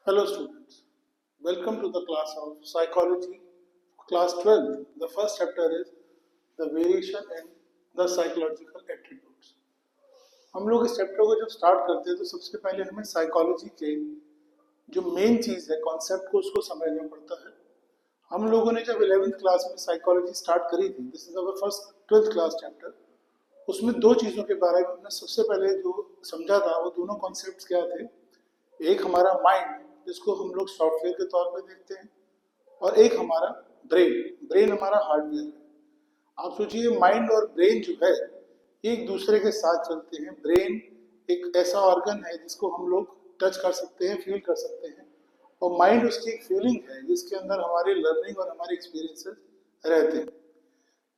Hello students, welcome to the class of psychology, class 12. The first chapter is the variation in the psychological attributes. हम लोग इस chapter को जब start करते हैं तो सबसे पहले हमें साइकोलॉजी के जो मेन चीज़ है कॉन्सेप्ट को उसको समझना पड़ता है। हम लोगों ने जब 11th क्लास में साइकोलॉजी स्टार्ट करी थी, this is our first 12th class chapter, उसमें दो चीज़ों के बारे में हमने सबसे पहले जो समझा था वो दोनों कॉन्सेप्ट्स क्या थे। एक हमारा माइंड जिसको हम लोग सॉफ्टवेयर के तौर पे देखते हैं, और एक हमारा ब्रेन हमारा हार्डवेयर है। आप सोचिए माइंड और ब्रेन जो है एक दूसरे के साथ चलते हैं। ब्रेन एक ऐसा ऑर्गन है जिसको हम लोग टच कर सकते हैं, फील कर सकते हैं, और माइंड उसकी एक फीलिंग है जिसके अंदर हमारे लर्निंग और हमारे एक्सपीरियंसेस रहते हैं।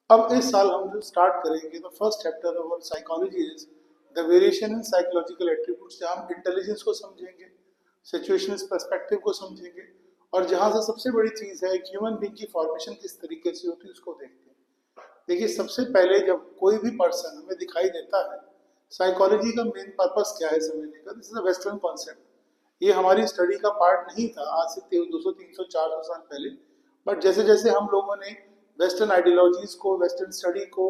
अब इस साल हम जो स्टार्ट करेंगे तो first chapter of psychology is the variation in psychological attributes, जहाँ हम इंटेलिजेंस को समझेंगे, सिचुएशनल पर्सपेक्टिव को समझेंगे, और जहाँ से सबसे बड़ी चीज़ है एक ह्यूमन बीइंग की फॉर्मेशन किस तरीके से होती है उसको देखते हैं। देखिए, सबसे पहले जब कोई भी पर्सन हमें दिखाई देता है, साइकोलॉजी का मेन पर्पस क्या है समझने का। This is a western concept. ये हमारी स्टडी का पार्ट नहीं था आज से 200 300 400 साल पहले, बट जैसे जैसे हम लोगों ने वेस्टर्न आइडियोलॉजीज को, वेस्टर्न स्टडी को,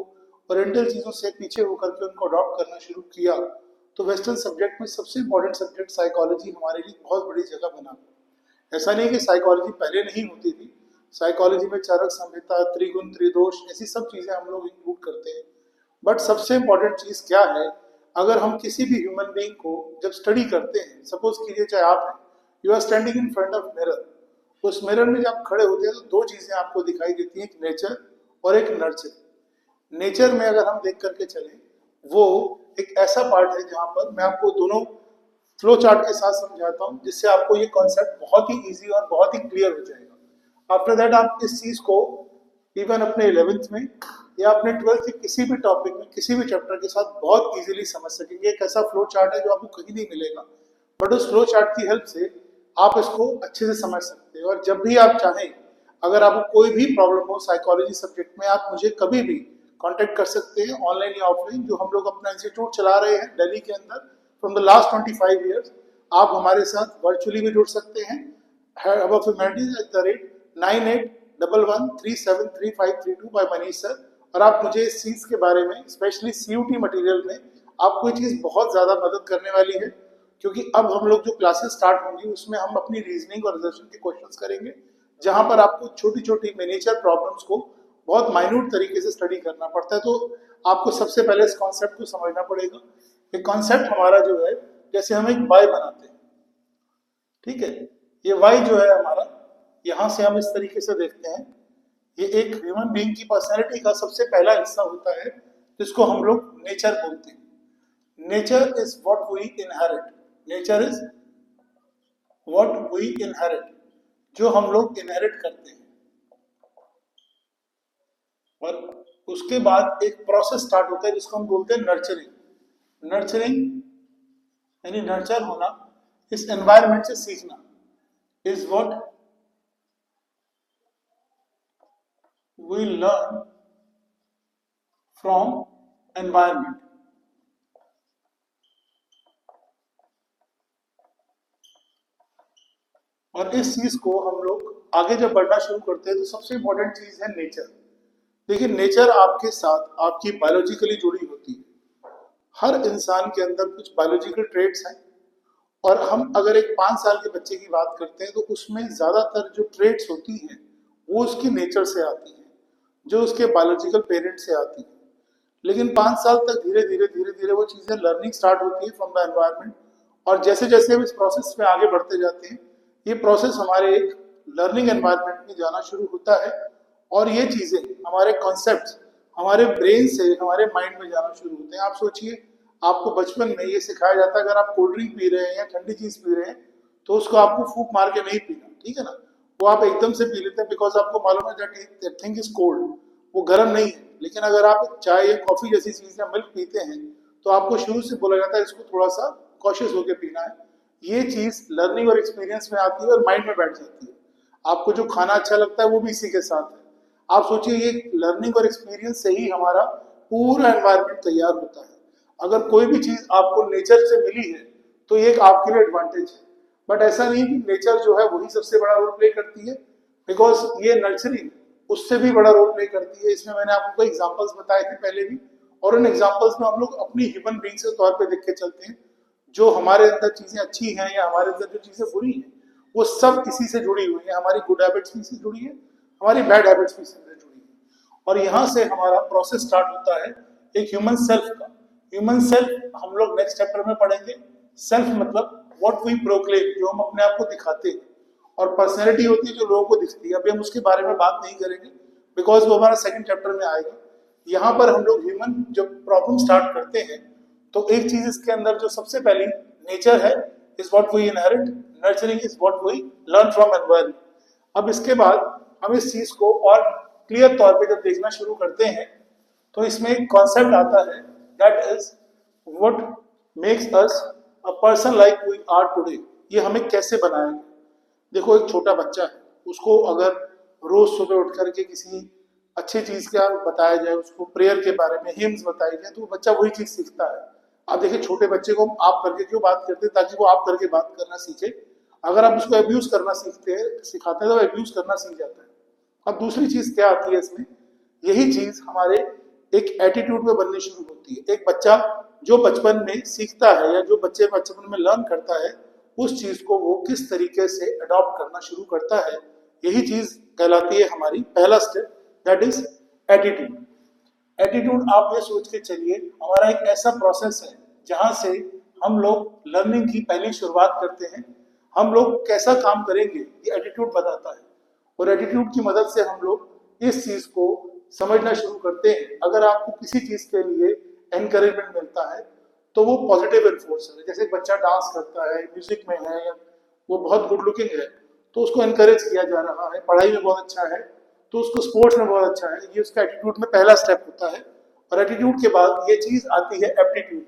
ओरिएंटल चीज़ों से पीछे होकर के उनको अडॉप्ट करना शुरू किया, तो वेस्टर्न सब्जेक्ट में सबसे इंपॉर्टेंट सब्जेक्ट साइकोलॉजी हमारे लिए बहुत बड़ी जगह बना। ऐसा नहीं कि साइकोलॉजी पहले नहीं होती थी। साइकोलॉजी में चरक संहिता, त्रिगुण, त्रिदोष, ऐसी सब चीज़ें हम लोग इंक्लूड करते हैं। बट सबसे इंपॉर्टेंट चीज़ क्या है, अगर हम किसी भी ह्यूमन बीइंग को जब स्टडी करते हैं, सपोज कीजिए चाहे आप हैं, you are standing in front of mirror, उस मिरर में जब आप खड़े होते हैं तो दो चीज़ें आपको दिखाई देती हैं, एक नेचर और एक नर्चर। नेचर में अगर हम देख करके चलें, वो एक ऐसा पार्ट है जहाँ पर मैं आपको दोनों फ्लो चार्ट के साथ समझाता हूँ, जिससे आपको ये कॉन्सेप्ट बहुत ही इजी और बहुत ही क्लियर हो जाएगा। आफ्टर दैट आप इस चीज़ को इवन अपने 11th में या अपने 12th के किसी भी टॉपिक में, किसी भी चैप्टर के साथ बहुत इजीली समझ सकेंगे। एक ऐसा फ्लो चार्ट है जो आपको कहीं नहीं मिलेगा, बट उस फ्लो चार्ट की हेल्प से आप इसको अच्छे से समझ सकते हैं। और जब भी आप चाहें, अगर आपको कोई भी प्रॉब्लम हो साइकोलॉजी सब्जेक्ट में, आप मुझे कभी भी कांटेक्ट कर सकते हैं, ऑनलाइन या ऑफलाइन। जो हम लोग अपना इंस्टीट्यूट चला रहे हैं दिल्ली के अंदर फ्रॉम द लास्ट 25 ईयर्स, आप हमारे साथ वर्चुअली भी जुड़ सकते हैं। Hub of humanities @9811373532 by Manish sir. और आप मुझे इस चीज़ के बारे में, स्पेशली सीयूटी मटेरियल में आपको ये चीज़ बहुत ज़्यादा मदद करने वाली है, क्योंकि अब हम लोग जो क्लासेस स्टार्ट होंगी उसमें हम अपनी रीजनिंग और रिजर्वेशन के क्वेश्चंस करेंगे, जहां पर आपको छोटी छोटी मिनिएचर प्रॉब्लम्स को बहुत माइन्यूट तरीके से स्टडी करना पड़ता है। तो आपको सबसे पहले इस कॉन्सेप्ट को समझना पड़ेगा। ये कॉन्सेप्ट हमारा जो है, जैसे हम एक वाई बनाते हैं, ठीक है, ये वाई जो है हमारा, यहाँ से हम इस तरीके से देखते हैं, ये एक ह्यूमन बीइंग की पर्सनैलिटी का सबसे पहला हिस्सा होता है, जिसको हम लोग नेचर बोलते हैं। Nature is what we inherit. Nature is what we inherit, जो हम लोग इनहेरिट करते हैं। और उसके बाद एक प्रोसेस स्टार्ट होता है जिसको हम बोलते हैं नर्चरिंग। नर्चरिंग यानी नर्चर होना, इस एनवायरनमेंट से सीखना, is what we learn from environment. और इस चीज को हम लोग आगे जब बढ़ना शुरू करते हैं तो सबसे इंपॉर्टेंट चीज है नेचर। देखिए, नेचर आपके साथ आपकी बायोलॉजिकली जुड़ी होती है। हर इंसान के अंदर कुछ बायोलॉजिकल ट्रेट्स हैं, और हम अगर एक 5 साल के बच्चे की बात करते हैं तो उसमें ज़्यादातर जो ट्रेट्स होती हैं वो उसकी नेचर से आती हैं, जो उसके बायोलॉजिकल पेरेंट से आती हैं। लेकिन 5 साल तक धीरे धीरे वो चीज़ें लर्निंग स्टार्ट होती है फ्रॉम द एनवायरनमेंट। और जैसे जैसे हम इस प्रोसेस में आगे बढ़ते जाते हैं, ये प्रोसेस हमारे एक लर्निंग एनवायरनमेंट में जाना शुरू होता है, और ये चीज़ें, हमारे कॉन्सेप्ट्स हमारे ब्रेन से हमारे माइंड में जाना शुरू होते हैं। आप सोचिए, आपको बचपन में ये सिखाया जाता है अगर आप कोल्ड ड्रिंक पी रहे हैं या ठंडी चीज़ पी रहे हैं तो उसको आपको फूंक मार के नहीं पीना, ठीक है ना। वो आप एकदम से पी लेते हैं बिकॉज आपको मालूम है दैट थिंग इज कोल्ड, वो गर्म नहीं है। लेकिन अगर आप चाय या कॉफ़ी जैसी चीज़ या मिल्क पीते हैं तो आपको शुरू से बोला जाता है इसको थोड़ा सा कॉशियस होकर पीना है। ये चीज़ लर्निंग और एक्सपीरियंस में आती है और माइंड में बैठ जाती है। आपको जो खाना अच्छा लगता है वो भी इसी के साथ है। आप सोचिए, ये लर्निंग और एक्सपीरियंस से ही हमारा पूरा एनवायरनमेंट तैयार होता है। अगर कोई भी चीज़ आपको नेचर से मिली है तो ये एक आपके लिए एडवांटेज है, बट ऐसा नहीं कि नेचर जो है वही सबसे बड़ा रोल प्ले करती है, बिकॉज ये नर्सरी उससे भी बड़ा रोल प्ले करती है। इसमें मैंने आपको एग्जांपल्स बताए थे पहले भी, और उन एग्जांपल्स में हम लोग अपनी ह्यूमन बीइंग्स के तौर पे देख के चलते हैं। जो हमारे अंदर चीजें अच्छी हैं या हमारे अंदर जो चीजें बुरी हैं, वो सब इसी से जुड़ी हुई है। हमारी गुड हैबिट्स भी इससे जुड़ी है, हमारी बैड हैबिट्स भी इससे जुड़ी है। और यहाँ से हमारा प्रोसेस स्टार्ट होता है एक ह्यूमन सेल्फ का। ह्यूमन सेल्फ हम लोग नेक्स्ट चैप्टर में पढ़ेंगे। सेल्फ मतलब व्हाट वी प्रोक्लेम, जो हम अपने आप को दिखाते हैं। और पर्सनैलिटी होती है जो लोगों को दिखती है। अभी हम उसके बारे में बात नहीं करेंगे, बिकॉज वो हमारा सेकंड चैप्टर में आएगा। यहाँ पर हम लोग ह्यूमन जब प्रॉब्लम स्टार्ट करते हैं, तो एक चीज इसके अंदर जो सबसे पहली नेचर है, is what we inherit, nurturing is what we learn from environment. अब इसके बाद हम इस चीज को और क्लियर तौर पे जब देखना शुरू करते हैं, तो इसमें एक कॉन्सेप्ट आता है, that is what makes us a person like we are today. ये हमें कैसे बनाएंगे। देखो, एक छोटा बच्चा है, उसको अगर रोज सुबह उठ करके किसी अच्छी चीज का बताया जाए, उसको प्रेयर के बारे में हिम्स बताई जाए, तो वो बच्चा वही चीज सीखता है। आप देखिए, छोटे बच्चे को आप करके क्यों बात करते हैं, ताकि वो आप करके बात करना सीखे। अगर आप उसको अब्यूज करना सिखाते हैं तो अब्यूज करना सीख जाता है। अब दूसरी चीज क्या आती है इसमें, यही चीज हमारे एक एटीट्यूड में बननी शुरू होती है। एक बच्चा जो बचपन में सीखता है या जो बच्चे बचपन में लर्न करता है, उस चीज को वो किस तरीके से अडॉप्ट करना शुरू करता है, यही चीज कहलाती है हमारी पहला step, that is attitude. Attitude, आप ये सोच के चलिए, हमारा एक ऐसा प्रोसेस है जहां से हम लोग लर्निंग की पहली शुरुआत करते हैं। हम लोग कैसा काम करेंगे ये एटीट्यूड बताता है, और एटीट्यूड की मदद से हम लोग इस चीज को समझना शुरू करते हैं। अगर आपको किसी चीज के लिए एनकरेजमेंट मिलता है, तो वो पॉजिटिव इन्फोर्सर है। जैसे एक बच्चा डांस करता है, म्यूजिक में है, या वो बहुत गुड लुकिंग है, तो उसको एनकरेज किया जा रहा है, पढ़ाई में बहुत अच्छा है, तो उसको स्पोर्ट्स में बहुत अच्छा है। ये उसका एटीट्यूड में पहला स्टेप होता है। और एटीट्यूड के बाद ये चीज आती है एप्टीट्यूड।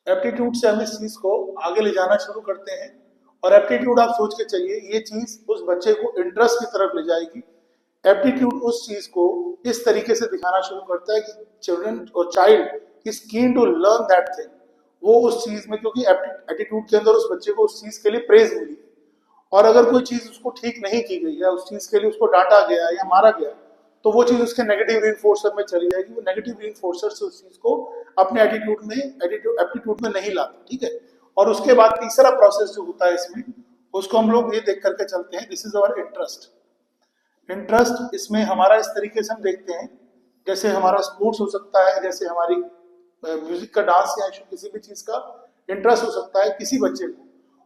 एप्टीट्यूड से हम इस चीज को आगे ले जाना शुरू करते हैं। और एप्टीट्यूड, आप सोच के चलिए, ये चीज उस बच्चे को इंटरेस्ट की तरफ ले जाएगी। एप्टीट्यूड उस चीज को इस तरीके से दिखाना शुरू करता है कि चिल्ड्रन और child is keen to learn that thing. वो उस चीज में, क्योंकि एटीट्यूड के अंदर उस बच्चे को उस चीज के लिए प्रेज मिली, और अगर कोई चीज उसको ठीक नहीं की गई या उस चीज के लिए उसको डांटा गया या मारा गया, तो वो चीज उसके नेगेटिव रीइंफोर्सर में चली जाएगी। वो नेगेटिव रीइंफोर्सर से उस चीज को अपने एप्टीट्यूड में नहीं लाता। ठीक है। और उसके बाद तीसरा प्रोसेस जो होता है इसमें, उसको हम लोग ये देख करके चलते हैं, this is our interest. Interest इसमें हमारा इस तरीके से हम देखते हैं, जैसे हमारा स्पोर्ट्स हो सकता है, जैसे हमारी म्यूजिक का, डांस या किसी भी चीज का इंटरेस्ट हो सकता है किसी बच्चे को,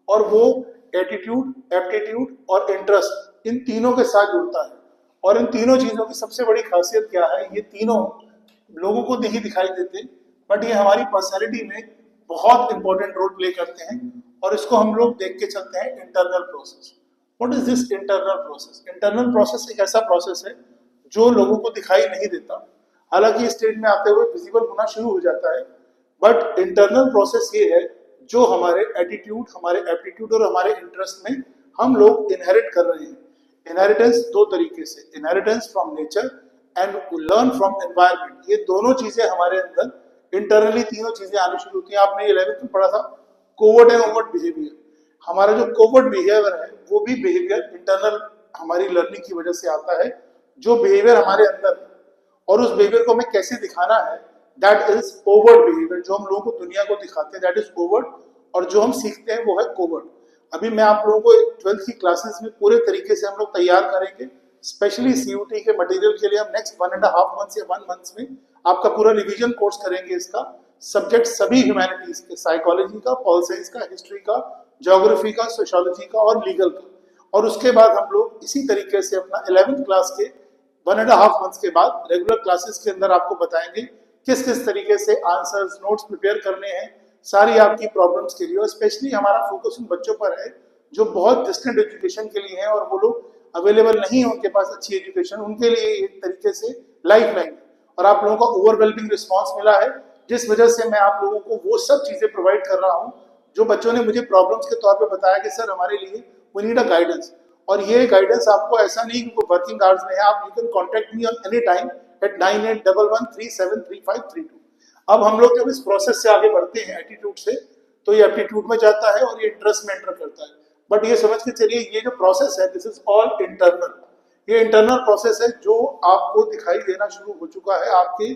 और वो एटीट्यूड, एप्टीट्यूड और इंटरेस्ट, इन तीनों के साथ जुड़ता है। और इन तीनों चीजों की सबसे बड़ी खासियत क्या है, ये तीनों लोगों को नहीं दिखाई देते, बट ये हमारी पर्सनैलिटी में बहुत इंपॉर्टेंट रोल प्ले करते हैं। और इसको हम लोग देख के चलते हैं internal process. What is this internal process? Internal process एक ऐसा प्रोसेस है जो लोगों को दिखाई नहीं देता, हालांकि स्टेज में आते हुए विजिबल होना शुरू हो जाता है। बट इंटरनल प्रोसेस ये है जो हमारे एटीट्यूड, हमारे एप्टीट्यूड और हमारे इंटरेस्ट में हम लोग इनहेरिट कर रहे हैं। इनहेरिटेंस दो तरीके से, inheritance from nature and learn from environment. ये दोनों चीजें हमारे अंदर इंटरनली, तीनों चीजें आनी शुरू होती हैं। आपने 11th में पढ़ा था कोवर्ट एंड ओवर्ट बिहेवियर। हमारा जो कोवर्ट बिहेवियर है, वो भी बिहेवियर इंटरनल हमारी लर्निंग की वजह से आता है। जो बिहेवियर हमारे अंदर है और उस बिहेवियर को हमें कैसे दिखाना है, दैट इज ओवर्ट बिहेवियर। जो हम लोगों को दुनिया को दिखाते हैं, दैट इज ओवर्ट, और जो हम सीखते हैं वो है कोवर्ट। अभी मैं आप लोगों को 12th की क्लासेस में पूरे तरीके से हम लोग तैयार करेंगे। स्पेशली सीयूटी के मटेरियल के लिए हम नेक्स्ट 1.5 मंथ्स या 1 मंथ्स में आपका पूरा रिवीजन कोर्स करेंगे। इसका सब्जेक्ट सभी ह्यूमैनिटीज के, साइकोलॉजी का, पॉल साइंस का, हिस्ट्री का, ज्योग्राफी का, सोशियोलॉजी का और लीगल का। और उसके बाद हम लोग इसी तरीके से अपना 11th क्लास के 1.5 मंथ्स के बाद रेगुलर क्लासेस के अंदर आपको बताएंगे किस किस तरीके से आंसर्स, नोट्स प्रिपेयर करने हैं सारी आपकी प्रॉब्लम्स के लिए। और स्पेशली हमारा फोकस उन बच्चों पर है जो बहुत डिस्टेंट एजुकेशन के लिए हैं और वो लोग अवेलेबल नहीं है उनके पास अच्छी एजुकेशन, उनके लिए एक तरीके से लाइफ लाइन। और आप लोगों का ओवरवेलमिंग रिस्पॉन्स मिला है, जिस वजह से मैं आप लोगों को वो सब चीजें प्रोवाइड कर रहा हूँ जो बच्चों ने मुझे प्रॉब्लम्स के तौर पे बताया कि सर हमारे लिए वी नीड अ गाइडेंस। और ये गाइडेंस आपको ऐसा नहीं कि वो वर्किंग आवर्स में है, आप you can contact me on any time at 9811373532। अब हम लोग जब इस प्रोसेस से आगे बढ़ते हैं एटीट्यूड से, तो ये एप्टीट्यूड में जाता है और ये इंटरेस्ट में एंटर करता है। बट ये समझ के चलिए ये जो प्रोसेस है दिस इज ऑल इंटरनल, ये इंटरनल प्रोसेस है जो आपको दिखाई देना शुरू हो चुका है आपके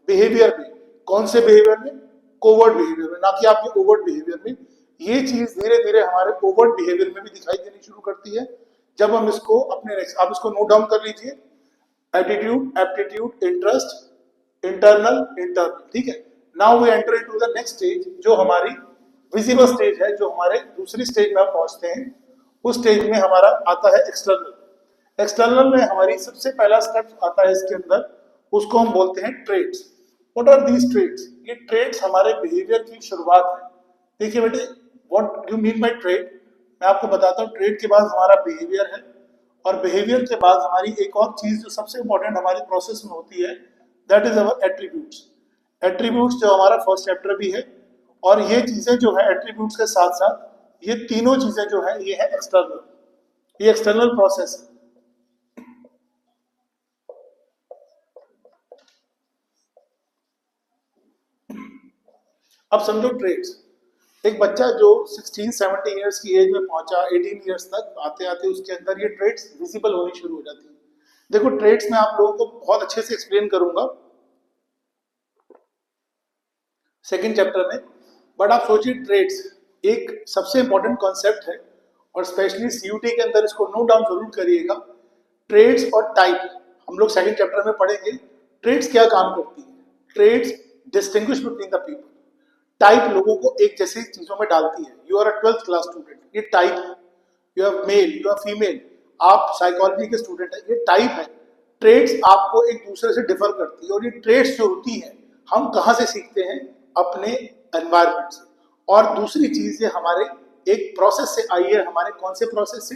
बिहेवियर में। कौन से बिहेवियर में? कोवर्ट बिहेवियर में, ना कि आपके ओवर्ट बिहेवियर में। ये चीज धीरे धीरे हमारे ओवर्ट बिहेवियर में भी दिखाई देनी शुरू करती है जब हम इसको अपने आप इसको नोट डाउन कर लीजिए। Attitude, aptitude, interest, internal, internal, ठीक है। Now we enter into the next stage जो हमारी विजिबल स्टेज है, जो हमारे दूसरी स्टेज में हम पहुंचते हैं। उस स्टेज में हमारा आता है एक्सटर्नल। एक्सटर्नल में हमारी सबसे पहला स्टेप आता है इसके अंदर, उसको हम बोलते हैं traits. What are these traits? ये ट्रेड्स हमारे बिहेवियर की शुरुआत है। देखिए बेटे, what you mean by trait, मैं आपको बताता हूँ। ट्रेड के बाद हमारा बिहेवियर है, और बिहेवियर के बाद हमारी एक और चीज जो सबसे इंपॉर्टेंट हमारी प्रोसेस में होती है, that is our attributes. Attributes जो हमारा फर्स्ट चैप्टर भी है, और ये चीजें जो है एट्रीब्यूट्स के साथ साथ ये तीनों चीजें जो है ये है एक्सटर्नल, ये एक्सटर्नल प्रोसेस है। अब समझो ट्रेड्स। एक बच्चा जो 16-17 इयर्स की एज में पहुंचा, 18 इयर्स तक आते आते उसके अंदर ये ट्रेड्स विजिबल होनी शुरू हो जाती है। देखो ट्रेड्स में आप लोगों को बहुत अच्छे से एक्सप्लेन करूंगा सेकंड चैप्टर में, बट आप सोचिए ट्रेड्स एक सबसे इंपॉर्टेंट कॉन्सेप्ट है, और स्पेशली सीयूटी के अंदर इसको नोट डाउन जरूर करिएगा। ट्रेड्स और टाइप हम लोग सेकंड चैप्टर में पढ़ेंगे। ट्रेड्स क्या काम करती है? Traits distinguish between the people. Type लोगों को एक जैसी चीजों में डालती है। You are a 12th class student, ये टाइप है। You are male, you are female, आप साइकोलॉजी के स्टूडेंट है, ये टाइप है। ट्रेड्स आपको एक दूसरे से डिफर करती है, और ये ट्रेड्स जो होती है हम कहाँ से सीखते हैं? अपने एनवायरनमेंट से। और दूसरी चीज ये हमारे एक प्रोसेस से आई है। हमारे कौन से प्रोसेस से?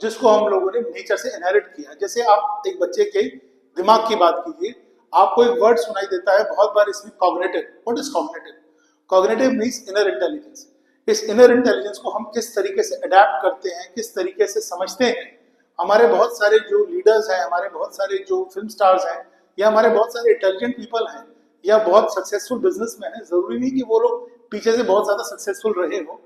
जिसको हम लोगों ने नेचर से इनहेरिट किया। जैसे आप एक बच्चे के दिमाग की बात कीजिए, आपको एक वर्ड सुनाई देता है बहुत बार, इसमें cognitive. What is cognitive? Cognitive means inner intelligence. इस इनर इंटेलिजेंस को हम किस तरीके से अडेप्ट करते हैं, किस तरीके से समझते हैं। हमारे बहुत सारे जो लीडर्स हैं, हमारे बहुत सारे जो फिल्म स्टार्स हैं, या हमारे बहुत सारे इंटेलिजेंट पीपल हैं, या बहुत सक्सेसफुल बिजनेसमैन हैं, जरूरी नहीं कि वो लोग पीछे से बहुत ज्यादा सक्सेसफुल रहे हो,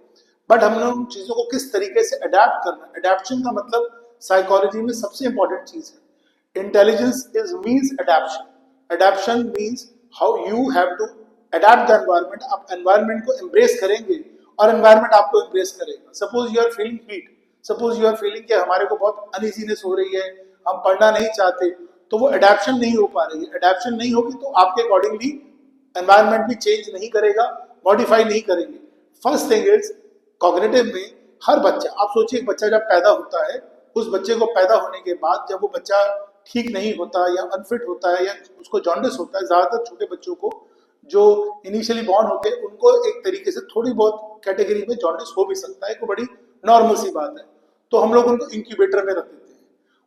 बट हम लोग चीजों को किस तरीके से अडेप्ट करना। अडेप्शन का मतलब साइकोलॉजी में सबसे इंपॉर्टेंट चीज है। Intelligence is means adaption. Adaption means how you have to adapt the environment. आप एनवायरनमेंट को एम्ब्रेस करेंगे और एनवायरनमेंट आपको एम्ब्रेस करेगा। Suppose you are feeling heat, suppose you are feeling कि हमारे को बहुत अनइजीनेस हो रही है, हम पढ़ना नहीं चाहते, तो वो अडेप्शन नहीं हो पा रही है। अडेप्शन नहीं होगी तो आपके अकॉर्डिंगली एनवायरनमेंट भी चेंज नहीं करेगा, मॉडिफाई नहीं करेंगे। फर्स्ट थिंग इज कॉग्निटिव में हर बच्चा, आप सोचिए एक बच्चा जब पैदा होता है, उस बच्चे को पैदा होने के बाद जब वो बच्चा ठीक नहीं होता या अनफिट होता है या उसको जॉन्डिस होता है, ज्यादातर छोटे बच्चों को जो इनिशियली बॉर्न होते हैं उनको एक तरीके से थोड़ी बहुत कैटेगरी में जॉन्डिस हो भी सकता है, कोई बड़ी नॉर्मल सी बात है। तो हम लोग उनको इंक्यूबेटर में रख देते हैं।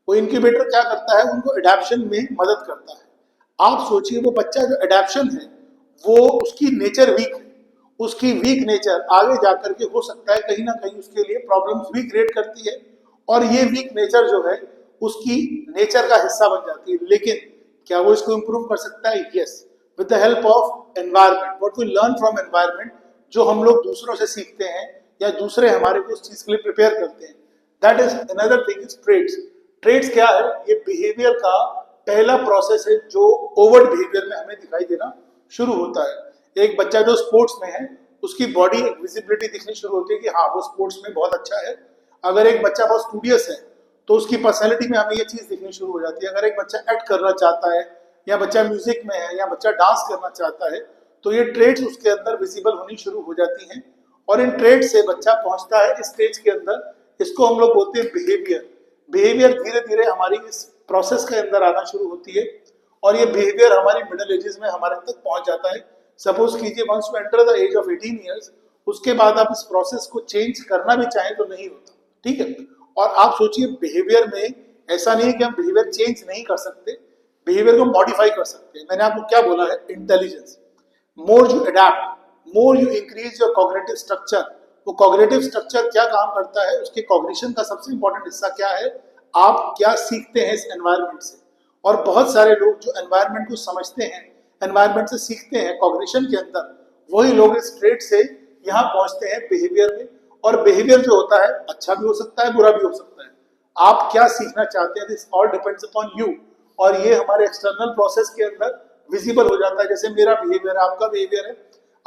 वो इंक्यूबेटर क्या करता है? उनको एडेप्शन में मदद करता है। आप सोचिए वो बच्चा जो एडेप्शन है वो उसकी नेचर वीक है, उसकी वीक नेचर आगे जाकर के हो सकता है कहीं ना कहीं उसके लिए प्रॉब्लम्स भी क्रिएट करती है, और ये वीक नेचर जो है उसकी नेचर का हिस्सा बन जाती है। लेकिन क्या वो इसको इंप्रूव कर सकता है? Yes, with the help of environment. What we learn from environment, जो हम लोग दूसरों से सीखते हैं या दूसरे हमारे को उस चीज के लिए प्रिपेयर करते हैं, that is another thing is traits. Traits क्या है? ये बिहेवियर का पहला प्रोसेस है जो ओवर्ट बिहेवियर में हमें दिखाई देना शुरू होता है। एक बच्चा जो स्पोर्ट्स में है उसकी बॉडी एक विजिबिलिटी दिखनी शुरू होती है कि हाँ वो स्पोर्ट्स में बहुत अच्छा है। अगर एक बच्चा बहुत स्टूडियस है तो उसकी पर्सनैलिटी में हमें ये चीज दिखनी शुरू हो जाती है। अगर एक बच्चा एक्ट करना चाहता है, या बच्चा म्यूजिक में है, या बच्चा डांस करना चाहता है, तो ये ट्रेड्स उसके अंदर विजिबल होनी शुरू हो जाती हैं। और इन ट्रेड से बच्चा पहुंचता है इस स्टेज के अंदर, इसको हम लोग बोलते हैं बिहेवियर। बिहेवियर धीरे धीरे हमारी इस प्रोसेस के अंदर आना शुरू होती है, और ये बिहेवियर हमारी मिडिल एजेस में हमारे तक पहुंच जाता है। सपोज कीजिए once you enter the age of 18 years, उसके बाद आप इस प्रोसेस को चेंज करना भी चाहें तो नहीं होता, ठीक है। और आप सोचिए बिहेवियर में ऐसा नहीं है कि हम बिहेवियर चेंज नहीं कर सकते, बिहेवियर को मॉडिफाई कर सकते हैं। मैंने आपको क्या बोला है? Intelligence. More you adapt, more you increase your cognitive structure. वो कॉग्निटिव स्ट्रक्चर क्या काम करता है? उसके कॉग्निशन का सबसे इंपॉर्टेंट हिस्सा क्या है? आप क्या सीखते हैं इस एनवायरनमेंट से। और बहुत सारे लोग जो एनवायरनमेंट को समझते हैं, एनवायरनमेंट से सीखते हैं कॉग्निशन के अंदर, वही लोग इस ट्रेट से यहाँ पहुंचते हैं बिहेवियर में। और बिहेवियर जो होता है अच्छा भी हो सकता है, बुरा भी हो सकता है। आप क्या सीखना चाहते हैं, this all depends upon you. और ये हमारे एक्सटर्नल प्रोसेस के अंदर विजिबल हो जाता है। जैसे मेरा बिहेवियर है, आपका बिहेवियर है।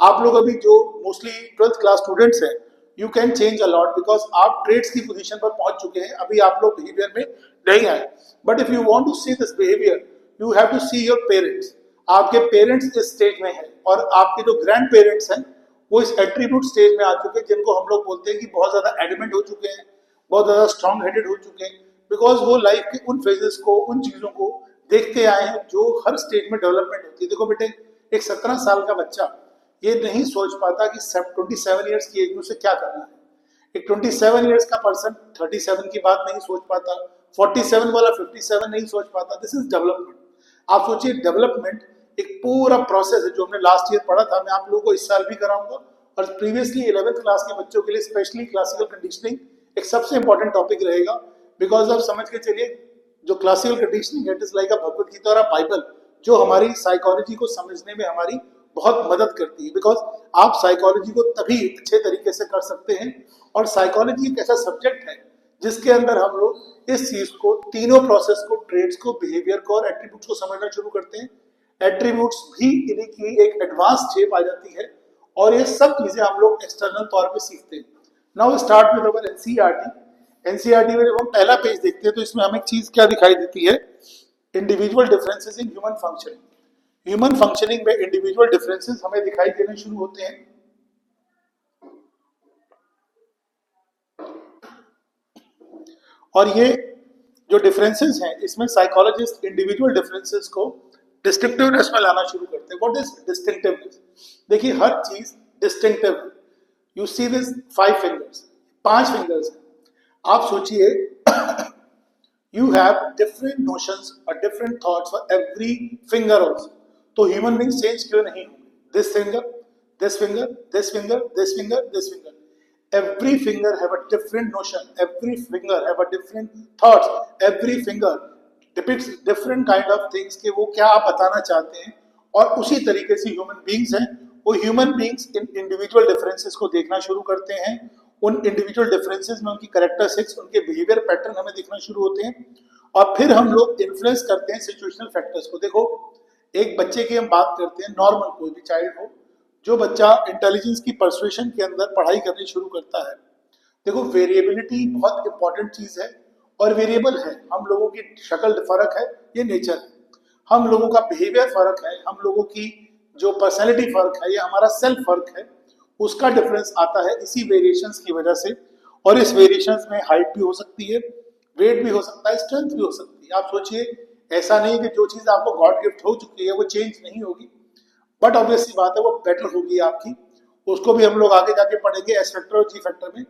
आप लोग अभी जो मोस्टली 12th क्लास स्टूडेंट्स हैं, you can change a lot because आप ट्रेड्स की पोजीशन पर पहुंच चुके हैं, अभी आप लोग बिहेवियर में नहीं आए। But if you want to see this behaviour, you have to see your parents. आपके पेरेंट्स इस स्टेज में हैं और आपके जो ग्रैंड पेरेंट्स हैं वो इस एट्रीब्यूट स्टेज में आ चुके हैं, जिनको हम लोग बोलते हैं कि बहुत ज्यादा एडमेंट हो चुके हैं, बहुत ज्यादा स्ट्रॉन्ग हेडेड हो चुके हैं, बिकॉज वो लाइफ के उन फेजेस को, उन चीजों को देखते आए हैं जो हर स्टेज में डेवलपमेंट होती है। देखो बेटे, एक 17 साल का बच्चा ये नहीं सोच पाता कि 27 ईयर्स की एज में उसे क्या करना है। एक 27 ईयर्स का पर्सन 37 की बात नहीं सोच पाता, 47 वाला 57 नहीं सोच पाता। This is development. आप सोचिए, डेवलपमेंट एक पूरा प्रोसेस है जो हमने लास्ट ईयर पढ़ा था, मैं आप लोगों को इस साल भी कराऊंगा। और प्रीवियसली 11th क्लास के बच्चों के लिए स्पेशली क्लासिकल कंडीशनिंग एक सबसे इंपॉर्टेंट टॉपिक रहेगा। बिकॉज आप समझ के चलिए, जो classical conditioning it is like a Bhagavad Gita और बाइबल, जो हमारी साइकोलॉजी को समझने में हमारी बहुत मदद करती है। बिकॉज आप साइकोलॉजी को तभी अच्छे तरीके से कर सकते हैं, और साइकोलॉजी एक ऐसा सब्जेक्ट है जिसके अंदर हम लोग इस चीज को, तीनों प्रोसेस को, ट्रेड्स को, बिहेवियर को और एट्रीब्यूट्स को समझना शुरू करते हैं। एट्रीब्यूट्स भी इन्हीं की एक एडवांस शेप आ जाती है, और ये सब चीजें हम लोग एक्सटर्नल तौर पे सीखते हैं। Now start with our NCERT. NCERT में जब हम पहला पेज देखते हैं तो इसमें हमें एक चीज क्या दिखाई देती है, individual differences in human functioning. Human functioning में इंडिविजुअल डिफरेंसेस हमें दिखाई देने शुरू होते हैं। और ये जो डिफरेंसेस हैं, इसमें साइकोलॉजिस्ट इंडिविजुअल डिफरेंसेस को डिस्टिंक्टिवनेस में लाना शुरू करते हैं। What is distinctiveness? देखिए, हर चीज डिस्टिंक्टिव है। You see this 5 fingers, 5 fingers हैं। आप सोचिए, you have different notions or different thoughts for every finger also. तो ह्यूमन बींग्स चेंज क्यों नहीं होंगे? This finger, this finger, this finger, this finger, this finger, every finger have a different notion, every finger have a different thoughts, every finger depicts different kind of things कि वो क्या आप बताना चाहते हैं। और उसी तरीके से ह्यूमन बींग्स हैं, वो human beings in individual differences को देखना शुरू करते हैं। उन इंडिविजुअल डिफरेंसेस में उनकी कैरेक्टरिस्टिक्स, उनके बिहेवियर पैटर्न हमें दिखना शुरू होते हैं, और फिर हम लोग इन्फ्लुएंस करते हैं सिचुएशनल फैक्टर्स को। देखो, एक बच्चे की हम बात करते हैं, नॉर्मल कोई भी चाइल्ड हो, जो बच्चा इंटेलिजेंस की परसुएशन के अंदर पढ़ाई करनी शुरू करता है। देखो, वेरिएबिलिटी बहुत इंपॉर्टेंट चीज है, और वेरिएबल है, हम लोगों की शक्ल फर्क है, ये नेचर है। हम लोगों का बिहेवियर फर्क है, हम लोगों की जो पर्सनैलिटी फर्क है, ये हमारा सेल्फ फर्क है, उसका डिफरेंस आता है इसी वेरिएशंस की वजह से। और इस वेरिएशंस में हाइट भी हो सकती है, वेट भी हो सकता है, स्ट्रेंथ भी हो सकती है। आप सोचिए, ऐसा नहीं कि जो चीज आपको गॉड गिफ्ट हो चुकी है वो चेंज नहीं होगी, बट ऑब्वियसली बात है वो बेटर होगी आपकी। उसको भी हम लोग आगे जाके पढ़ेंगे एस फैक्टर और जी फैक्टर में।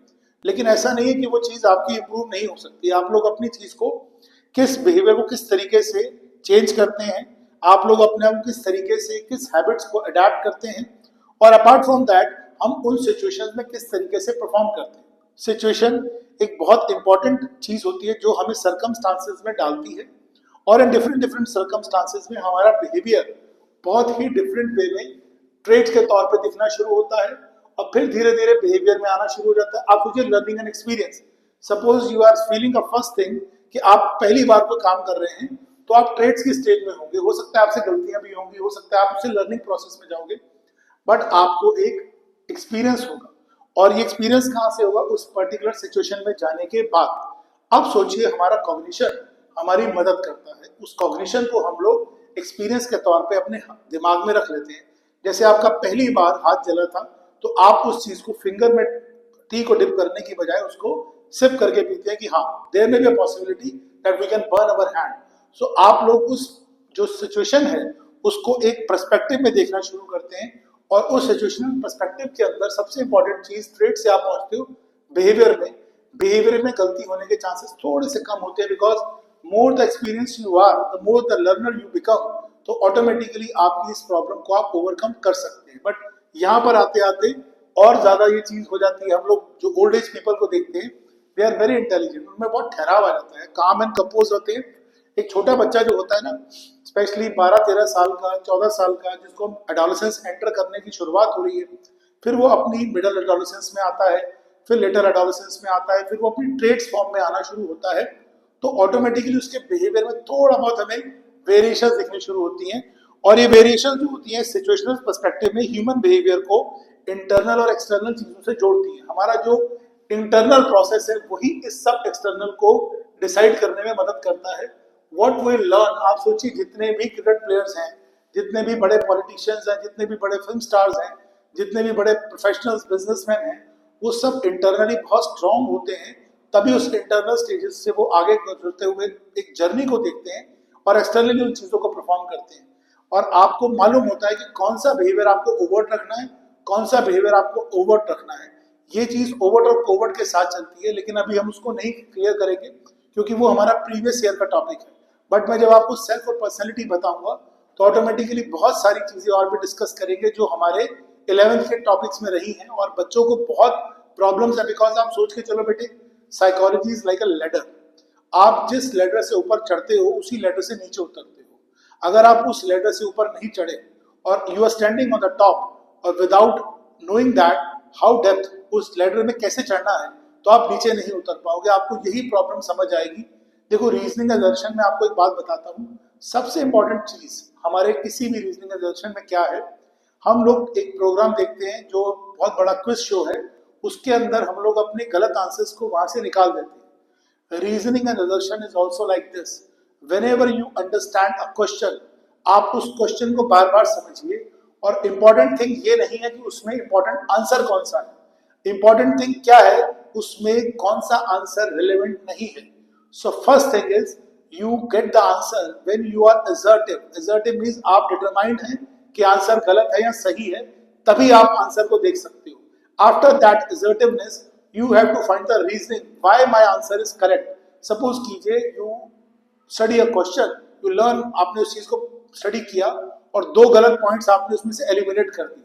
लेकिन ऐसा नहीं है कि वो चीज आपकी इंप्रूव नहीं हो सकती। आप लोग अपनी चीज को, किस बिहेवियर को किस तरीके से चेंज करते हैं, आप लोग अपने आप किस तरीके से, किस हैबिट्स को अडेप्ट करते हैं, और अपार्ट फ्रॉम दैट हम उन सिचुएशंस में किस तरीके से परफॉर्म करते हैं। सिचुएशन एक बहुत इंपॉर्टेंट चीज होती है जो हमें सर्कमस्टांसेस में डालती है, और इन डिफरेंट डिफरेंट सर्कमस्टांसेस में हमारा बिहेवियर बहुत ही डिफरेंट वे में ट्रेट्स के तौर पे दिखना शुरू होता है, और फिर धीरे धीरे बिहेवियर में आना शुरू हो जाता है। आप सोचिए, learning and experience. Suppose you are feeling a first thing कि आप पहली बार कोई काम कर रहे हैं, तो आप ट्रेड्स की स्टेज में होंगे, हो सकता है आपसे गलतियां भी होंगी, हो सकता है आप उससे लर्निंग प्रोसेस में जाओगे, बट आपको एक एक्सपीरियंस होगा। और ये एक्सपीरियंस कहाँ से होगा? उस पर्टिकुलर सिचुएशन में जाने के बाद। अब सोचिए, हमारा कॉग्निशन हमारी मदद करता है, उस कॉग्निशन को हम लोग एक्सपीरियंस के तौर पे अपने दिमाग में रख लेते हैं। जैसे आपका पहली बार हाथ जला था, तो आप उस चीज को फिंगर में टी को डिप करने की बजाय उसको सिप करके पीते हैं कि हाँ, there may be a possibility that we can burn our hand. So आप लोग उस जो सिचुएशन है उसको एक पर्सपेक्टिव में देखना शुरू करते हैं, और उस सिचुएशनल पर्सपेक्टिव के अंदर सबसे इंपॉर्टेंट चीज ट्रेड से आप पहुंचते हो बिहेवियर में। बिहेवियर में गलती होने के चांसेस थोड़े से कम होते हैं, because more the experience you are, the more the learner you become, तो ऑटोमेटिकली आपकी इस प्रॉब्लम को आप ओवरकम कर सकते हैं। बट यहाँ पर आते आते और ज्यादा ये चीज हो जाती है। हम लोग जो ओल्ड एज पीपल को देखते हैं, दे आर वेरी इंटेलिजेंट, उनमें बहुत ठहराव आ जाता है, काम एंड कंपोज होते हैं, एक छोटा बच्चा जो होता है ना, स्पेशली 12-13 साल का, 14 साल का, जिसको एडोलेसेंस एंटर करने की शुरुआत हो रही है, फिर वो अपनी मिडिल एडोलेसेंस में आता है, फिर लेटर एडोलेसेंस में आता है, फिर वो अपनी ट्रेड्स फॉर्म में आना शुरू होता है, तो ऑटोमेटिकली उसके बिहेवियर में थोड़ा बहुत हमें वेरिएशन दिखनी शुरू होती हैं। और ये वेरिएशन जो होती हैं सिचुएशनल पर्सपेक्टिव में ह्यूमन बिहेवियर को इंटरनल और एक्सटर्नल चीजों से जोड़ती है। हमारा जो इंटरनल प्रोसेस है वही इस सब एक्सटर्नल को डिसाइड करने में मदद करता है। व्हाट वी लर्न, आप सोचिए जितने भी क्रिकेट प्लेयर्स हैं, जितने भी बड़े पॉलिटिशियंस हैं, जितने भी बड़े फिल्म स्टार्स हैं, जितने भी बड़े प्रोफेशनल्स बिजनेसमैन हैं, वो सब इंटरनली बहुत स्ट्रांग होते हैं, तभी उस इंटरनल स्टेजेस से वो आगे गुजरते हुए एक जर्नी को देखते हैं और एक्सटर्नली उन चीजों को परफॉर्म करते हैं। और आपको मालूम होता है कि कौन सा बिहेवियर आपको ओवर्ट रखना है, कौन सा बिहेवियर आपको ओवर्ट रखना है। ये चीज ओवर्ट और कोवर्ट के साथ चलती है, लेकिन अभी हम उसको नहीं क्लियर करेंगे क्योंकि वो हमारा प्रीवियस ईयर का टॉपिक है। बट मैं जब आपको सेल्फ और पर्सनैलिटी बताऊंगा तो ऑटोमेटिकली बहुत सारी चीजें और भी डिस्कस करेंगे जो हमारे 11th के टॉपिक्स में रही हैं और बच्चों को बहुत प्रॉब्लम्स है। बिकॉज आप सोच के चलो बेटे, psychology is like a ladder. आप जिस लेडर से ऊपर चढ़ते हो उसी लेडर से नीचे उतरते हो। अगर आप उस लेडर से ऊपर नहीं चढ़े और you are standing on the top और without knowing that how depth उस लेडर में कैसे चढ़ना है, तो आप नीचे नहीं उतर पाओगे। आपको यही प्रॉब्लम समझ आएगी। देखो, रीजनिंग एजर्शन में आपको एक बात बताता हूँ। सबसे इंपॉर्टेंट चीज हमारे किसी भी रीजनिंग एजर्शन में क्या है, हम लोग एक प्रोग्राम देखते हैं जो बहुत बड़ा क्विज शो है, उसके अंदर हम लोग अपने गलत आंसर्स को वहां से निकाल देते हैं। Reasoning and assertion is also like this. Whenever you understand a question, आप उस क्वेश्चन को बार बार समझिए। और इंपॉर्टेंट थिंग ये नहीं है कि उसमें इंपॉर्टेंट आंसर कौन सा है, इंपॉर्टेंट थिंग क्या है उसमें कौन सा आंसर रिलेवेंट नहीं है। So first thing is you get the answer when you are assertive. Assertive means आप डिटरमाइंड हैं कि आंसर गलत है या सही है, तभी आप आंसर को देख सकते हो। After that assertiveness you have to find the reasoning why my answer is correct. Suppose कीजिए you study a question, you learn, आपने उस चीज को स्टडी किया और दो गलत पॉइंट्स आपने उसमें से एलिमिनेट कर दिए।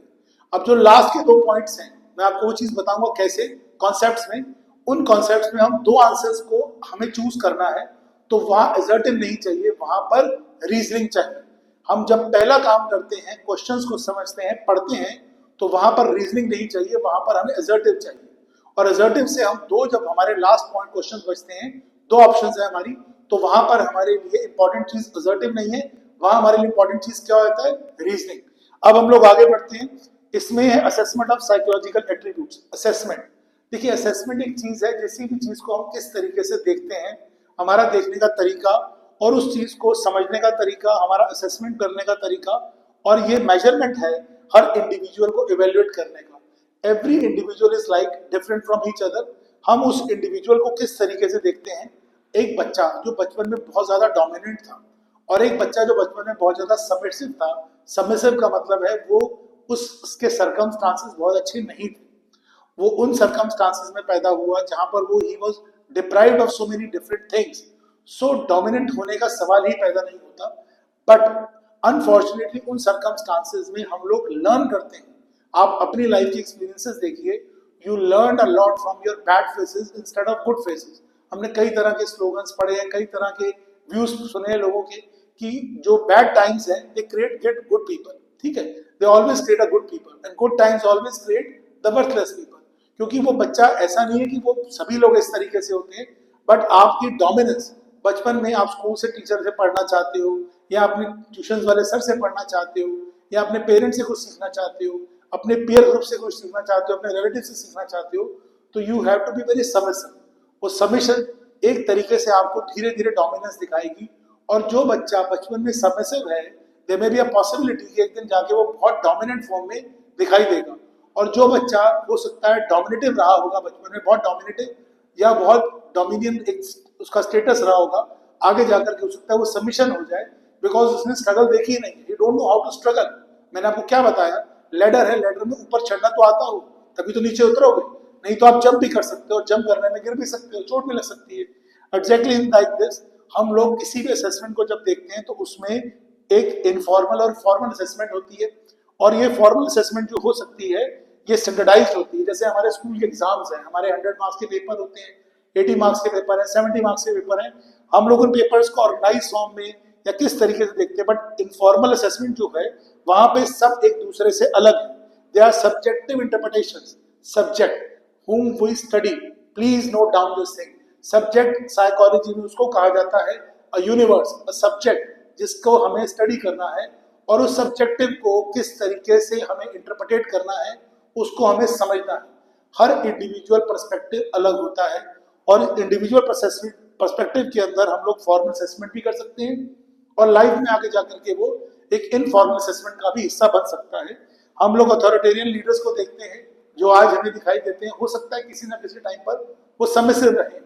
अब जो लास्ट के दो पॉइंट्स हैं, मैं आपको वो चीज बताऊंगा कैसे, कॉन्सेप्ट्स में। उन कॉन्सेप्ट्स में हम दो आंसर्स को हमें चूज करना है, तो वहां असर्टिव नहीं चाहिए, वहां पर रीजनिंग चाहिए। हम जब पहला काम करते हैं, क्वेश्चंस को समझते हैं, पढ़ते हैं, तो वहां पर रीजनिंग नहीं चाहिए, वहां पर हमें असर्टिव चाहिए। और असर्टिव से हम दो, जब हमारे लास्ट पॉइंट क्वेश्चन बचते हैं, दो ऑप्शंस है हमारी, तो वहां पर हमारे लिए इंपॉर्टेंट चीज असर्टिव नहीं है, वहां हमारे लिए इंपॉर्टेंट चीज क्या होता है, रीजनिंग। अब हम लोग आगे बढ़ते हैं। इसमें है assessment of psychological attributes. Assessment, देखिए असेसमेंट एक चीज है, किसी भी चीज को हम किस तरीके से देखते हैं, हमारा देखने का तरीका और उस चीज को समझने का तरीका, हमारा असेसमेंट करने का तरीका, और ये मेजरमेंट है हर इंडिविजुअल को इवेल्युएट करने का। Every individual is like different from each other. हम उस इंडिविजुअल को किस तरीके से देखते हैं। एक बच्चा जो बचपन में बहुत ज्यादा डोमिनेंट था और एक बच्चा जो बचपन में बहुत ज्यादा सबमिसिव था। सबमिसिव का मतलब है वो उसके सर्कमस्टांसेस बहुत अच्छे नहीं थे, वो उन सर्कमस्टांसेस में पैदा हुआ जहां पर वो he was deprived of so many different things. So dominant होने का सवाल ही पैदा नहीं होता। बट अनफॉर्चुनेटली उन सर्कमस्टांसेस में हम लोग लर्न करते हैं। आप अपनी लाइफ के एक्सपीरियंसेस देखिए, you learn a lot from your bad faces instead of good faces. हमने कई तरह के स्लोगन्स पढ़े हैं, कई तरह के व्यूज सुने हैं लोगों के कि जो बैड टाइम्स हैं they create get good people, ठीक है, they always create a good people and good times always create the worthless people. क्योंकि वो बच्चा, ऐसा नहीं है कि वो सभी लोग इस तरीके से होते हैं, बट आपकी डोमिनेंस, बचपन में आप स्कूल से टीचर से पढ़ना चाहते हो, या अपने ट्यूशन वाले सर से पढ़ना चाहते हो, या अपने पेरेंट्स से कुछ सीखना चाहते हो, अपने पीयर ग्रुप से कुछ सीखना चाहते हो, अपने रिलेटिव से सीखना चाहते हो, तो you have to be very submissive. वो सबमिशन एक तरीके से आपको धीरे धीरे डोमिनेंस दिखाएगी। और जो बच्चा बचपन में सबमिसिव है, there may be a possibility कि एक दिन जाके वो बहुत डोमिनेंट फॉर्म में दिखाई देगा। और जो बच्चा हो सकता है डोमिनेटिव रहा होगा बचपन में, बहुत डोमिनेटिव या बहुत डोमिनियन एक उसका स्टेटस रहा होगा, आगे जाकर के हो सकता है वो सबमिशन हो जाए, बिकॉज उसने स्ट्रगल देखी नहीं, he don't know how to struggle. मैंने आपको क्या बताया, लेडर है, लेडर में ऊपर चढ़ना तो आता हो तभी तो नीचे उतरोगे, नहीं तो आप जंप भी कर सकते हो, जंप करने में गिर भी सकते हो, चोट भी लग सकती है। एग्जैक्टली लाइक दिस, हम लोग किसी भी असेसमेंट को जब देखते हैं तो उसमें एक इनफॉर्मल और फॉर्मल असेसमेंट होती है। और ये फॉर्मल असेसमेंट जो हो सकती है ये स्टैंडर्डाइज्ड होती है। जैसे हमारे स्कूल के एग्जाम्स हैं, हमारे 100 मार्क्स के पेपर होते हैं, 80 मार्क्स के पेपर हैं, 70 मार्क्स के पेपर हैं। हम लोग उन पेपर्स को ऑर्गेनाइज फॉर्म में या किस तरीके से देखते हैं, बट इनफॉर्मल असेसमेंट जो है वहां पे सब एक दूसरे से अलग है. They are subjective interpretations. Subject whom we study, please note down this thing. Subject psychology में उसको कहा जाता है अ यूनिवर्स, अ सब्जेक्ट जिसको हमें स्टडी करना है, और उस सब्जेक्टिव को किस तरीके से हमें इंटरप्रेट करना है उसको हमें समझना है. हर इंडिविजुअल पर्सपेक्टिव अलग होता है, और इंडिविजुअल पर्सपेक्टिव के अंदर हम लोग फॉर्मल असेसमेंट भी कर सकते हैं, और लाइफ में आगे जाकर के वो एक इनफॉर्मल असेसमेंट का भी हिस्सा बन सकता है. हम लोग अथॉरिटेरियन लीडर्स को देखते हैं जो आज हमें दिखाई देते हैं, हो सकता है किसी ना किसी टाइम पर वो सबमिसिव रहे.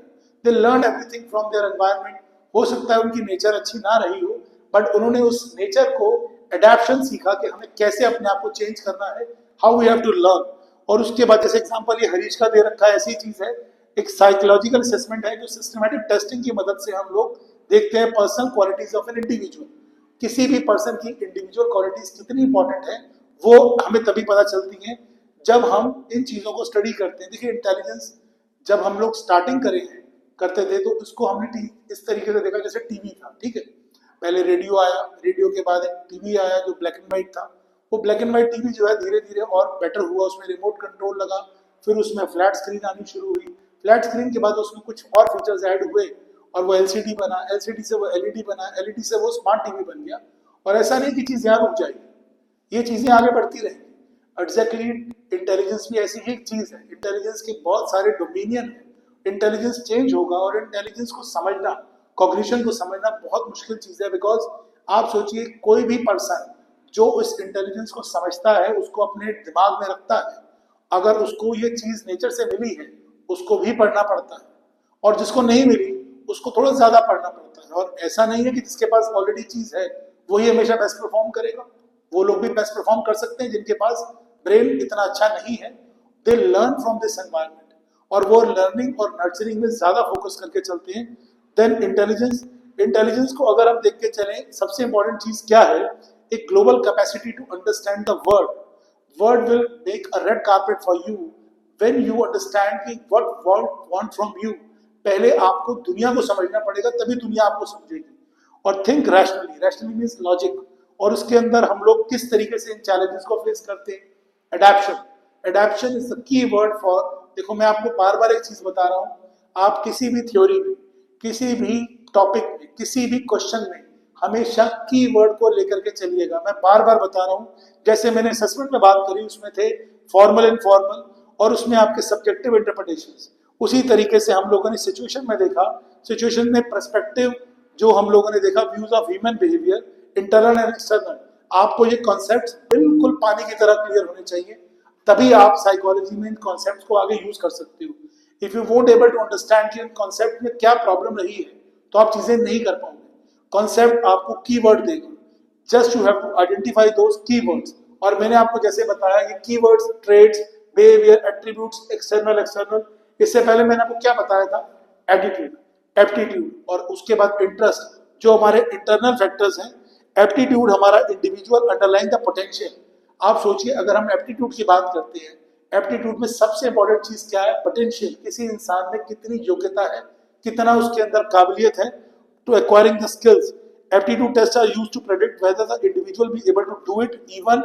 They learn everything from their environment. हो सकता है उनकी नेचर अच्छी ना रही हो, बट उन्होंने उस नेचर को एडेप्शन सीखा कि हमें कैसे अपने आप को चेंज करना है, how we have to learn. और उसके बाद जैसे एग्जांपल ये हरीश का दे रखा है, ऐसी चीज है एक साइकोलॉजिकल असेसमेंट है जो सिस्टमैटिक टेस्टिंग की मदद से हम लोग देखते हैं personal qualities of an individual. किसी भी पर्सन की इंडिविजुअल क्वालिटीज कितनी इंपॉर्टेंट है वो हमें तभी पता चलती है जब हम इन चीजों को स्टडी करते हैं. देखिए इंटेलिजेंस जब हम लोग स्टार्टिंग करते थे तो इसको हमने इस तरीके से देखा जैसे टीवी था. ठीक है, पहले रेडियो आया, रेडियो के बाद एक टीवी आया जो ब्लैक एंड व्हाइट था. वो ब्लैक एंड व्हाइट टीवी जो है धीरे धीरे और बेटर हुआ, उसमें रिमोट कंट्रोल लगा, फिर उसमें फ्लैट स्क्रीन आनी शुरू हुई. फ्लैट स्क्रीन के बाद उसमें कुछ और फीचर्स ऐड हुए और वो एलसीडी बना, एलसीडी से वो एलईडी बना, एलईडी से वो स्मार्ट टीवी बन गया. और ऐसा नहीं कि चीज यहाँ रुक जाएगी, ये चीजें आगे बढ़ती रहेंगी. एग्जैक्टली इंटेलिजेंस भी ऐसी ही एक चीज है. इंटेलिजेंस के बहुत सारे डोमिनियन है. इंटेलिजेंस चेंज होगा, और इंटेलिजेंस को समझना, कॉग्निशन को समझना बहुत मुश्किल चीज है. बिकॉज आप सोचिए कोई भी पर्सन जो उस इंटेलिजेंस को समझता है, उसको अपने दिमाग में रखता है, अगर उसको ये चीज नेचर से मिली है उसको भी पढ़ना पड़ता है, और जिसको नहीं मिली उसको थोड़ा ज्यादा पढ़ना पड़ता है. और ऐसा नहीं है कि जिसके पास ऑलरेडी चीज है वही हमेशा बेस्ट परफॉर्म करेगा. वो लोग भी बेस्ट परफॉर्म कर सकते हैं जिनके पास ब्रेन इतना अच्छा नहीं है. They learn from this environment, और वो लर्निंग और नर्चरिंग में ज्यादा फोकस करके चलते हैं. देन इंटेलिजेंस को अगर हम देख के चलें, सबसे इंपॉर्टेंट चीज क्या है, एक global capacity to understand the word will make a red carpet for you when you understand कि what world want from you. पहले आपको दुनिया को समझना पड़ेगा, तभी दुनिया आपको समझेगी. और थिंक रैशनली मींस लॉजिक, और उसके अंदर हम लोग किस तरीके से इन चैलेंजेस को फेस करते हैं. Adaptation is the key word for. देखो मैं आपको बार बार एक चीज बता रहा हूं, आप किसी भी थ्योरी में, किसी भी टॉपिक में, किसी भी क्वेश्चन में हमेशा की वर्ड को लेकर के चलिएगा. मैं बार बार बता रहा हूं, जैसे मैंने असेसमेंट में बात करी उसमें थे फॉर्मल इनफॉर्मल, और उसमें आपके सब्जेक्टिव इंटरप्रिटेशंस. उसी तरीके से हम लोगों ने सिचुएशन में देखा, सिचुएशन में पर्सपेक्टिव जो हम लोगों ने देखा, views of human behaviour internal and external. आपको ये कॉन्सेप्ट्स बिल्कुल पानी की तरह क्लियर होने चाहिए, तभी आप साइकोलॉजी में इन कॉन्सेप्ट्स को आगे यूज कर सकते हो. If you won't able to understand कि इन कॉन्सेप्ट में क्या प्रॉब्लम रही है तो आप चीजें नहीं कर पाओगे. कॉन्सेप्ट आपको कीवर्ड देगा, just you have to identify those keywords. और मैंने आपको जैसे बताया ये keywords, traits, behaviour, attributes, external. इससे पहले मैंने आपको क्या बताया था, एटीट्यूड, एप्टीट्यूड, और उसके बाद इंटरेस्ट, जो हमारे इंटरनल फैक्टर्स हैं. एप्टीट्यूड हमारा इंडिविजुअल अंडरलाइन द पोटेंशियल. आप सोचिए अगर हम एप्टीट्यूड की बात करते हैं, एप्टीट्यूड में सबसे इंपॉर्टेंट चीज क्या है, पोटेंशियल. किसी इंसान में कितनी योग्यता है, कितना उसके अंदर काबिलियत है to acquiring the skills. Aptitude test are used to predict whether the individual be able to do it even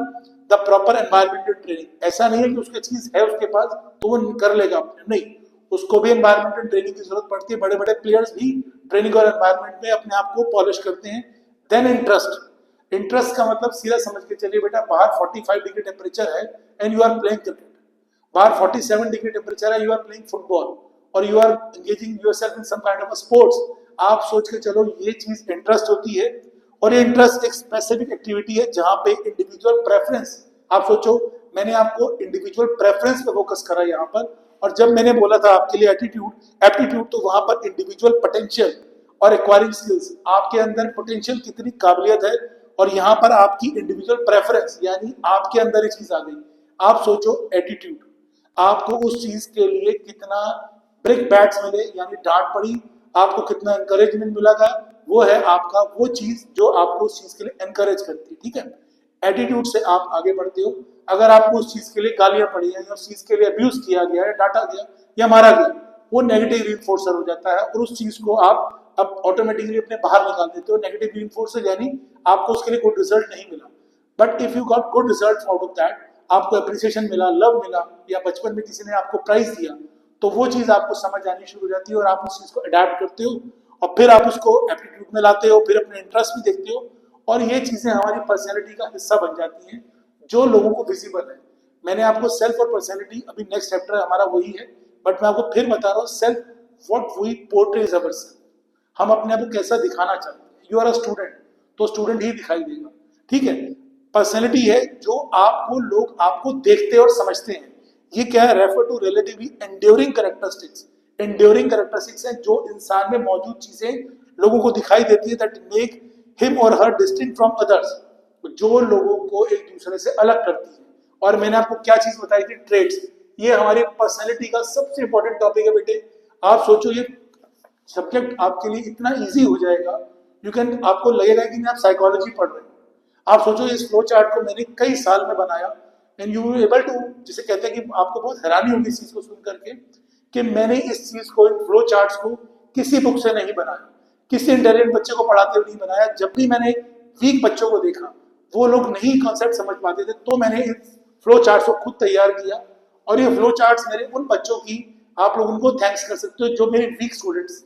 the proper environmental training. ऐसा नहीं है कि उसके चीज है उसके पास तो वो कर लेगा अपने, नहीं, उसको भी एनवायरमेंटल ट्रेनिंग की जरूरत पड़ती है. बड़े बड़े प्लेयर्स भी ट्रेनिंग और एनवायरमेंट में अपने आप को पॉलिश करते हैं. देन इंटरेस्ट का मतलब सीधा समझ के चलिए बेटा, बाहर 45 डिग्री टेम्परेचर है and you are playing cricket, बाहर 47 डिग्री टेम्परेचर है, यू आर प्लेइंग फुटबॉल, और you are engaging yourself in some kind of sports. आप सोच के चलो ये चीज इंटरेस्ट होती है, और ये इंटरेस्ट एक स्पेसिफिक एक्टिविटी है जहां पे इंडिविजुअल प्रेफरेंस. आप सोचो मैंने आपको इंडिविजुअल प्रेफरेंस पे फोकस करा यहाँ पर, और जब मैंने बोला था आपके लिए एप्टीट्यूड, तो वहां पर इंडिविजुअल पोटेंशियल और एक्वायरिंग स्किल्स, आपके अंदर पोटेंशियल कितनी काबिलियत है, और यहाँ पर आपकी इंडिविजुअल प्रेफरेंस यानी आपके अंदर ये चीज आ गई. आप सोचो एटीट्यूड, आपको उस चीज के लिए कितना ब्रिक बैट्स मिले यानी डांट पड़ी, आपको कितना एनकरेजमेंट मिला था, वो है आपका वो चीज जो आपको उस चीज के लिए एनकरेज करती है. ठीक है, एटीट्यूड से आप आगे बढ़ते हो. अगर आपको उस चीज के लिए गालियां पड़ी है, या उस चीज के लिए अब्यूज किया गया है, डांटा गया या मारा गया, वो नेगेटिव रीइंफोर्सर हो जाता है, और उस चीज को आप अब ऑटोमेटिकली अपने बाहर निकाल देते हो। नेगेटिव रीइंफोर्समेंट यानी आपको उसके लिए गुड रिजल्ट नहीं मिला, but if you got good result out of that, आपको अप्रिसिएशन मिला, लव मिला, या बचपन में किसी ने आपको प्राइज दिया, तो वो चीज आपको समझ आनी शुरू हो जाती है और आप उस चीज को अडेप्ट करते हो और फिर आप उसको एप्टीट्यूड में लाते हो, फिर अपने इंटरेस्ट भी देखते हो और ये चीजें हमारी पर्सनैलिटी का हिस्सा बन जाती हैं जो लोगों को विजिबल है। मैंने आपको सेल्फ और पर्सनैलिटी, अभी नेक्स्ट चैप्टर हमारा वही है, बट मैं आपको फिर बता रहा हूँ self what we portrays ourself, हम अपने आप को कैसा दिखाना चाहते हैं। यू आर अ स्टूडेंट, तो स्टूडेंट ही दिखाई देगा, ठीक है। पर्सनैलिटी है जो आपको लोग आपको देखते और समझते हैं। ये क्या है? Refer to relatively enduring characteristics. Enduring characteristics है जो इंसान में मौजूद चीजें लोगों को दिखाई देती है, दैट मेक हिम और हर डिस्टिंक्ट फ्रॉम अदर्स, जो लोगों को एक दूसरे से अलग करती है। और मैंने आपको क्या चीज बताई थी? ट्रेड्स। ये हमारी पर्सनैलिटी का सबसे इंपॉर्टेंट टॉपिक है बेटे। आप सोचो ये सब्जेक्ट आपके लिए इतना इजी हो जाएगा, यू कैन, आपको लगेगा कि आप साइकोलॉजी पढ़ रहे हो। आप सोचो इस फ्लो चार्ट को मैंने कई साल में बनाया एंड यू एबल टू, जिसे कहते हैं कि आपको बहुत हैरानी होगी इस चीज को सुन करके कि मैंने इस चीज को, इन फ्लो चार्ट्स को किसी बुक से नहीं बनाया, किसी इंटेलिजेंट बच्चे को पढ़ाते हुए नहीं बनाया। जब भी मैंने वीक बच्चों को देखा, वो लोग नहीं कॉन्सेप्ट समझ पाते थे, तो मैंने इस फ्लो चार्ट्स को खुद तैयार किया और ये फ्लो चार्ट्स मेरे उन बच्चों की, आप लोग उनको थैंक्स कर सकते हो जो मेरे वीक स्टूडेंट्स,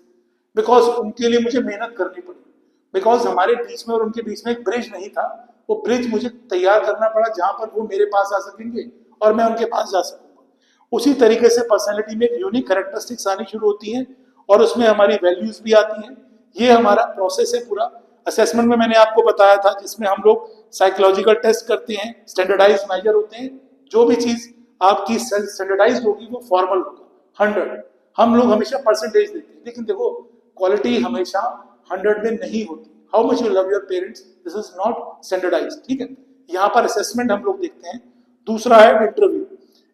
बिकॉज उनके लिए मुझे मेहनत करनी पड़ी, बिकॉज हमारे बीच में और उनके बीच में एक ब्रिज नहीं था। वो ब्रिज मुझे तैयार करना पड़ा जहां पर वो मेरे पास आ सकेंगे और मैं उनके पास जा सकूंगा। उसी तरीके से पर्सनैलिटी में एक यूनिक कैरेक्टरिस्टिक्स आनी शुरू होती हैं और उसमें हमारी वैल्यूज भी आती हैं। ये हमारा प्रोसेस है पूरा। असेसमेंट में मैंने आपको बताया था, जिसमें हम लोग साइकोलॉजिकल टेस्ट करते हैं, स्टैंडर्डाइज मेजर होते हैं। जो भी चीज आपकी स्टैंडर्डाइज होगी वो फॉर्मल होगा 100। हम लोग हमेशा परसेंटेज देते हैं, लेकिन देखो क्वालिटी हमेशा 100 में नहीं होती। How much you love your parents, this is not standardise, ठीक है। यहाँ पर असेसमेंट हम लोग देखते हैं। दूसरा है interview.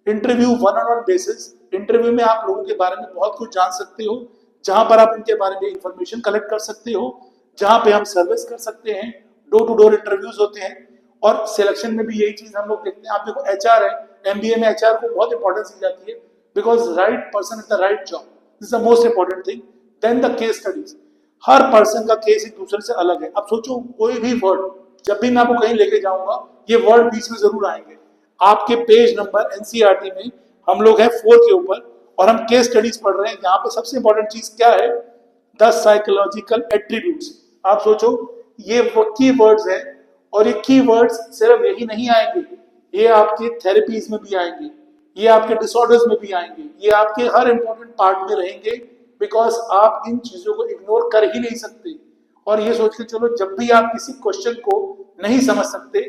Interview one on one basis. Interview में आप लोगों के बारे में बहुत कुछ जान सकते हो, जहां पर आप उनके बारे में इंफॉर्मेशन कलेक्ट कर सकते हो, जहां पे हम सर्विस कर सकते हैं। डोर टू डोर इंटरव्यूज होते हैं और सिलेक्शन में भी यही चीज हम लोग देखते हैं। आप देखो एचआर है, एमबीए में एचआर को बहुत इंपॉर्टेंस दी जाती है, because right person is the right job, this is the most important thing. Then the case studies. हर पर्सन का केस एक दूसरे से अलग है। अब सोचो कोई भी वर्ड, जब भी मैं आपको कहीं लेके जाऊंगा, ये वर्ड बीच में जरूर आएंगे। आपके पेज नंबर एनसीईआरटी में हम लोग हैं 4 के ऊपर और हम केस स्टडीज पढ़ रहे हैं। यहाँ पे सबसे इंपॉर्टेंट चीज क्या है? The psychological attributes. आप सोचो ये की वर्ड्स है और ये की वर्ड्स सिर्फ यही नहीं आएंगे, ये आपके थेरेपीज में भी आएंगे, ये आपके डिसऑर्डर्स में भी आएंगे, ये आपके हर इंपॉर्टेंट पार्ट में रहेंगे, बिकॉज आप इन चीजों को इग्नोर कर ही नहीं सकते। और ये सोच के चलो, जब भी आप किसी क्वेश्चन को नहीं समझ सकते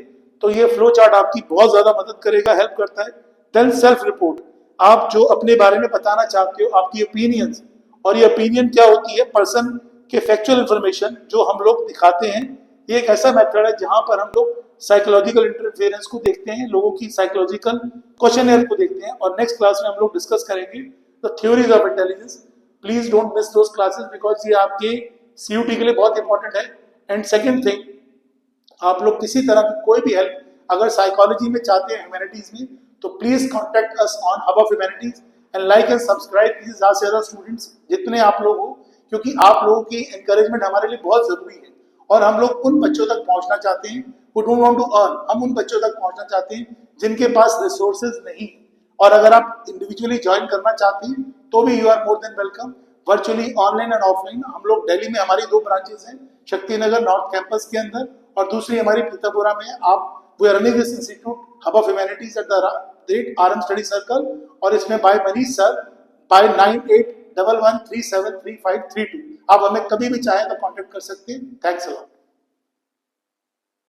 तो ये फ्लो चार्ट आपकी बहुत ज्यादा मदद करेगा, हेल्प करता है। Then self report. आप जो अपने बारे में बताना चाहते हो, आपकी ओपिनियंस, और ये ओपिनियन क्या होती है? पर्सन के फैक्चुअल इंफॉर्मेशन जो हम लोग दिखाते हैं। ये एक ऐसा मेथड है जहां पर हम लोग साइकोलॉजिकल इंटरफेरेंस को देखते हैं, लोगों की साइकोलॉजिकल क्वेश्चनर को देखते हैं। और नेक्स्ट क्लास में हम लोग डिस्कस करेंगे the theories of intelligence. Please don't miss those classes, because ये आपके सीयूटी के लिए बहुत इंपॉर्टेंट है। एंड सेकेंड थिंग, आप लोग किसी तरह की कोई भी हेल्प अगर साइकोलॉजी में चाहते हैं, ह्यूमैनिटीज में, तो please contact us on hub of humanities and like and subscribe please ज्यादा से ज्यादा स्टूडेंट्स, जितने आप लोग हो, क्योंकि आप लोगों की एनकरेजमेंट हमारे लिए बहुत जरूरी है। और हम लोग उन बच्चों तक पहुंचना चाहते हैं who don't want to earn, हम उन बच्चों तक पहुंचना चाहते हैं जिनके पास रिसोर्सेज नहीं। और अगर आप इंडिविजुअली ज्वाइन करना चाहते हैं तो भी you are more than welcome, virtually, online and offline. हम लोग दिल्ली में, हमारी 2 ब्रांचेस हैं, शक्तिनगर नॉर्थ कैंपस के अंदर और दूसरी हमारी पीतापुरा में है। आप we are running this institute hub of humanities at the rate RM study circle, और इसमें बाय मनीष सर, बाय 9811373532। आप हमें कभी भी चाहें तो कॉन्टेक्ट कर सकते हैं। Thanks a lot.